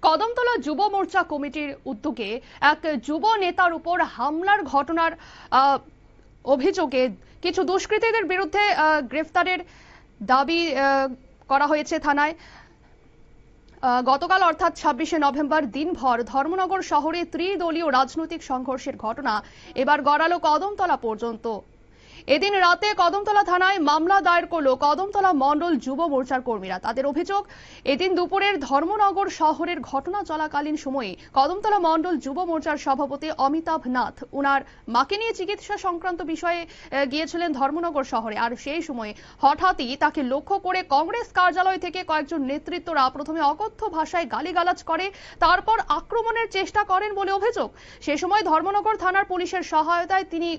কদমতলা যুব মোর্চা কমিটির উদ্যোগে এক যুব নেতার উপর হামলার ঘটনার অভিযোগে কিছু দুষ্কৃতীদের বিরুদ্ধে গ্রেফতারের দাবি করা হয়েছে থানায়। গতকাল অর্থাৎ ২৬শে নভেম্বর দিনভর ধর্মনগর শহরে ত্রিদলীয় রাজনৈতিক সংঘর্ষের ঘটনা এবার গড়ালো কদমতলা পর্যন্ত। এদিন রাতে কদমতলা থানায় মামলা দায়ের করল কদমতলা মণ্ডল যুব মোর্চার কর্মীরা। তাদের অভিযোগ, এদিন দুপুরের ধর্মনগর শহরের ঘটনা চলাকালীন সময়ে কদমতলা মণ্ডল যুব মোর্চার সভাপতি অমিতাভ নাথ উনার মাকে নিয়ে চিকিৎসা সংক্রান্ত বিষয়ে গিয়েছিলেন ধর্মনগর শহরে। আর সেই সময় হঠাৎই তাকে লক্ষ্য করে কংগ্রেস কার্যালয় থেকে কয়েকজন নেতৃত্বরা প্রথমে অকথ্য ভাষায় গালিগালাজ করে, তারপর আক্রমণের চেষ্টা করেন বলে অভিযোগ। সে সময় ধর্মনগর থানার পুলিশের সহায়তায় তিনি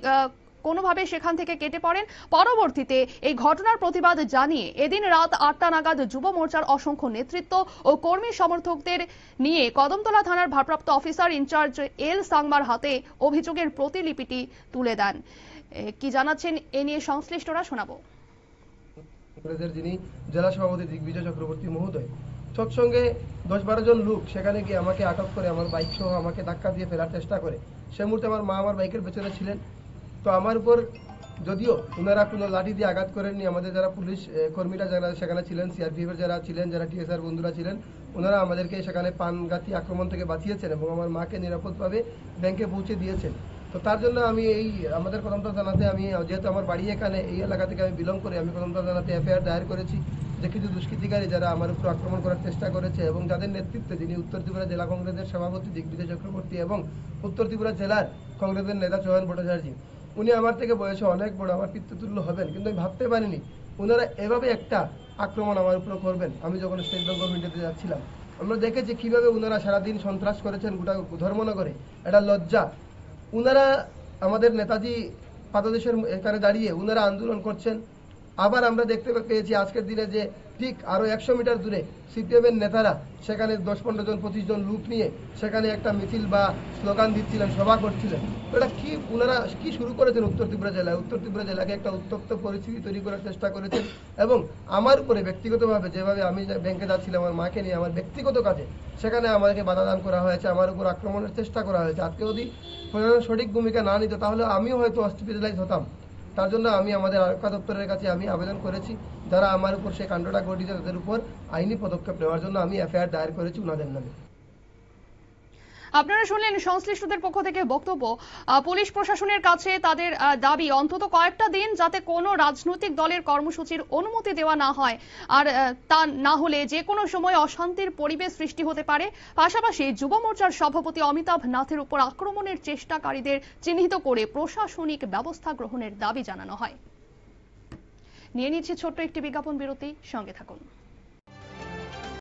কোনোভাবে সেখান থেকে কেটে পড়েন। পরবর্তীতে এই ঘটনার প্রতিবাদ জানিয়ে এদিন রাত ৮টা নাগাদ যুব মোর্চার অসংখ্য নেতৃত্ব ও কর্মী সমর্থকদের নিয়ে কদমতলা থানার ভারপ্রাপ্ত অফিসার ইনচার্জ এল সাংমার হাতে অভিযোগের প্রতিলিপিটি তুলে দেন। কি জানাচ্ছেন এ নিয়ে সংশ্লিষ্টরা শোনাবো। কংগ্রেসের যিনি জেলা সভাপতি দিগ্বিজয় চক্রবর্তী মহোদয় সৎসঙ্গে ১০-১২ জন লোক সেখানে গিয়ে আমাকে আটক করে, আমার বাইক সহ আমাকে ধাক্কা দিয়ে ফেলার চেষ্টা করে। সে মুহূর্তে আমার মা আমার বাইকের পেছনে ছিলেন। তো আমার উপর যদিও ওনারা কোনো লাঠি দিয়ে আঘাত করেননি, আমাদের যারা পুলিশ কর্মীরা যারা সেখানে ছিলেন, সিআরপিএফের যারা ছিলেন, যারা টিএসআর বন্ধুরা ছিলেন, ওনারা আমাদেরকে সেখানে প্রাণঘাতী আক্রমণ থেকে বাঁচিয়েছেন এবং আমার মাকে নিরাপদভাবে ব্যাংকে পৌঁছে দিয়েছেন। তো তার জন্য আমি আমাদের কদমতলা থানাতে, আমি যেহেতু আমার বাড়ি এখানে, এই এলাকা থেকে আমি বিলং করে, আমি কদমতলা থানাতে এফআইআর দায়ের করেছি যে কিছু দুষ্কৃতিকারী যারা আমার উপর আক্রমণ করার চেষ্টা করেছে এবং যাদের নেতৃত্বে যিনি উত্তর ত্রিপুরা জেলা কংগ্রেসের সভাপতি দিগ্বিজয় চক্রবর্তী এবং উত্তর ত্রিপুরা জেলার কংগ্রেসের নেতা চয়ন ভট্টাচার্য, উনি আমার থেকে বয়সে অনেক বড়, আমার পিতৃতুল্য হবেন, কিন্তু আমি ভাবতে পারিনি ওনারা এভাবে একটা আক্রমণ আমার উপর করবেন। আমি যখন স্টেট ব্যাংক অফ ইন্ডিয়াতে যাচ্ছিলাম, আমরা দেখেছি কিভাবে ওনারা সারাদিন সন্ত্রাস করেছেন গোটা ধর্মনগরে, এটা লজ্জা। ওনারা আমাদের নেতাজি পাদদেশের এখানে দাঁড়িয়ে ওনারা আন্দোলন করছেন। আবার আমরা দেখতে পেয়েছি আজকের দিনে যে ঠিক আরো ১০০ মিটার দূরে সিপিএম এর নেতারা সেখানে ১০-১৫ জন ২৫ জন লোক নিয়ে সেখানে একটা মিছিল বা স্লোগান দিচ্ছিলেন, সভা করছিলেন। এটা কি ওনারা কি শুরু করেছেন উত্তর ত্রিপুরা জেলায়? উত্তর ত্রিপুরা জেলাকে একটা উত্তপ্ত পরিস্থিতি তৈরি করার চেষ্টা করেছেন এবং আমার উপরে ব্যক্তিগতভাবে যেভাবে আমি ব্যাংকে যাচ্ছিলাম আমার মাকে নিয়ে আমার ব্যক্তিগত কাজে, সেখানে আমাদেরকে বাধা দান করা হয়েছে, আমার উপর আক্রমণের চেষ্টা করা হয়েছে। আজকে যদি সঠিক ভূমিকা না নিত তাহলে আমিও হয়তো হসপিটালাইজ হতাম। তার জন্য আমি আমাদের আরক্ষা দপ্তরের কাছে আমি আবেদন করেছি, যারা আমার উপর সেই কাণ্ডটা ঘটিয়েছে তাদের উপর আইনি পদক্ষেপ নেওয়ার জন্য আমি এফআইআর দায়ের করেছি ওনাদের নামে। আপনারা শুনলেন সংশ্লিষ্টদের পক্ষ থেকে বক্তব্য। পুলিশ প্রশাসনের কাছে তাদের দাবি অন্তত কয়েকটা দিন যাতে কোনো রাজনৈতিক দলের কর্মসূচির অনুমতি দেওয়া না হয়, আর তা না হলে যে কোনো সময় অশান্তির পরিবেশ সৃষ্টি হতে পারে। পাশাপাশি যুব মোর্চার সভাপতি অমিতাভ নাথের উপর আক্রমণের চেষ্টাকারীদের চিহ্নিত করে প্রশাসনিক ব্যবস্থা গ্রহণের দাবি জানানো হয়। নিয়ে নিচ্ছি ছোট্ট একটি বিজ্ঞাপন বিরতি, সঙ্গে থাকুন।